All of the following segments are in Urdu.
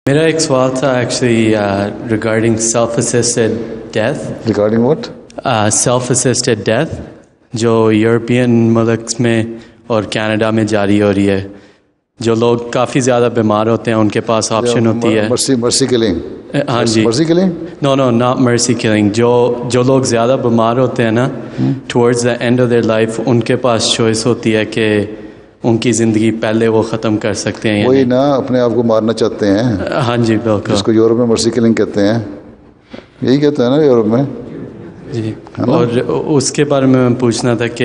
میرا ایک سوال تھا actually regarding self assisted death. Regarding what? Self assisted death جو یورپین ملک میں اور کینیڈا میں جاری ہو رہی ہے. جو لوگ کافی زیادہ بیمار ہوتے ہیں ان کے پاس آپشن ہوتی ہے مرسی کلنگ. ہاں جی, mercy killing. No not mercy killing. جو لوگ زیادہ بیمار ہوتے ہیں نا, towards the end of their life ان کے پاس چوائس ہوتی ہے کہ ان کی زندگی پہلے وہ ختم کر سکتے ہیں. وہی نا, اپنے آپ کو مارنا چاہتے ہیں. ہاں جی بالکل. اس کو یورپ میں مرسی کلنگ کہتے ہیں. یہی کہتے ہیں نا یورپ میں. جی, اور اس کے بارے میں پوچھنا تھا کہ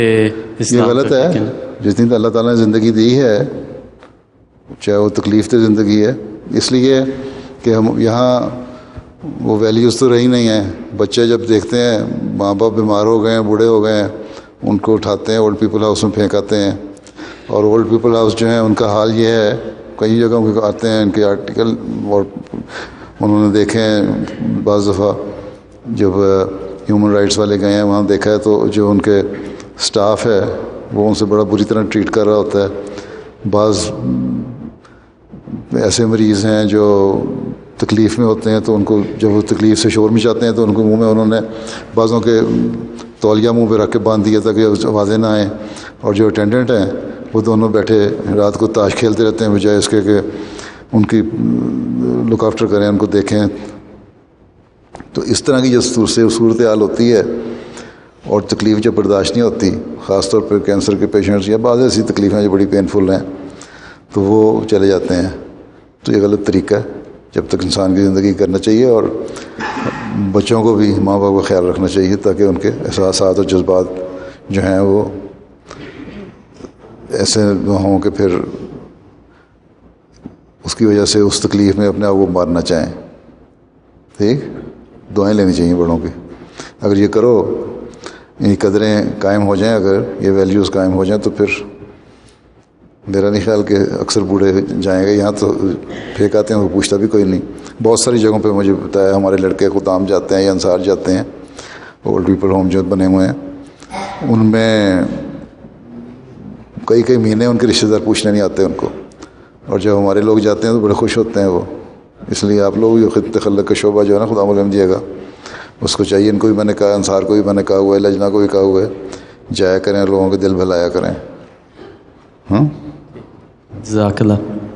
یہ غلط ہے. جتنی تو اللہ تعالیٰ نے زندگی دی ہے, چاہے وہ تکلیف دہ زندگی ہے, اس لیے کہ ہم یہاں وہ ویلیوز تو رہی نہیں ہیں. بچے جب دیکھتے ہیں ماں باپ بیمار ہو گئے ہیں, بوڑھے ہو گئے ہیں, ان کو اٹھاتے ہیں اولڈ پیپل ہاؤس میں پھینکاتے ہیں. اور اولڈ پیپل ہاؤس جو ہیں ان کا حال یہ ہے, کئی جگہوں پہ آتے ہیں ان کے آرٹیکل, اور انہوں نے دیکھے ہیں بعض دفعہ جب ہیومن رائٹس والے گئے ہیں وہاں دیکھا ہے تو جو ان کے سٹاف ہے وہ ان سے بڑا بری طرح ٹریٹ کر رہا ہوتا ہے. بعض ایسے مریض ہیں جو تکلیف میں ہوتے ہیں تو ان کو جب وہ تکلیف سے شور مچاتے ہیں تو ان کو منہ میں انہوں نے بعضوں کے تولیہ منہ پہ رکھ کے باندھ دیا تاکہ آوازیں نہ آئیں. اور جو اٹینڈنٹ ہیں وہ دونوں بیٹھے رات کو تاش کھیلتے رہتے ہیں بجائے اس کے کہ ان کی لک آفٹر کریں, ان کو دیکھیں. تو اس طرح کی جو صورتحال ہوتی ہے اور تکلیف جب برداشت نہیں ہوتی, خاص طور پر کینسر کے پیشنٹس یا بعض ایسی تکلیفیں جو بڑی پینفل ہیں, تو وہ چلے جاتے ہیں. تو یہ غلط طریقہ ہے. جب تک انسان کی زندگی کرنا چاہیے, اور بچوں کو بھی ماں باپ کا خیال رکھنا چاہیے تاکہ ان کے احساسات اور جذبات جو ہیں وہ ایسے نہ ہوں کہ پھر اس کی وجہ سے اس تکلیف میں اپنے آپ کو مارنا چاہیں. ٹھیک, دعائیں لینی چاہیے بڑوں کی. اگر یہ کرو, یہ قدریں قائم ہو جائیں, اگر یہ ویلیوز قائم ہو جائیں, تو پھر میرا نہیں خیال کہ اکثر بوڑھے جائیں گے. یہاں تو پھینک آتے ہیں, وہ پوچھتا بھی کوئی نہیں. بہت ساری جگہوں پہ مجھے بتایا ہمارے لڑکے خدام جاتے ہیں یا انصار جاتے ہیں, اولڈ پیپل ہوم جو بنے ہوئے ہیں, ان میں کئی مہینے ان کے رشتہ دار پوچھنے نہیں آتے ان کو. اور جب ہمارے لوگ جاتے ہیں تو بڑے خوش ہوتے ہیں وہ. اس لیے آپ لوگ جو خدمت خلق کا شعبہ جو ہے نا خدا علم دیے گا, اس کو چاہیے, ان کو بھی میں نے کہا, انصار کو بھی میں نے کہا ہوا ہے, لجنا کو بھی کہا ہوا ہے, جایا کریں, لوگوں کے دل بھلایا کریں. جزاک اللہ.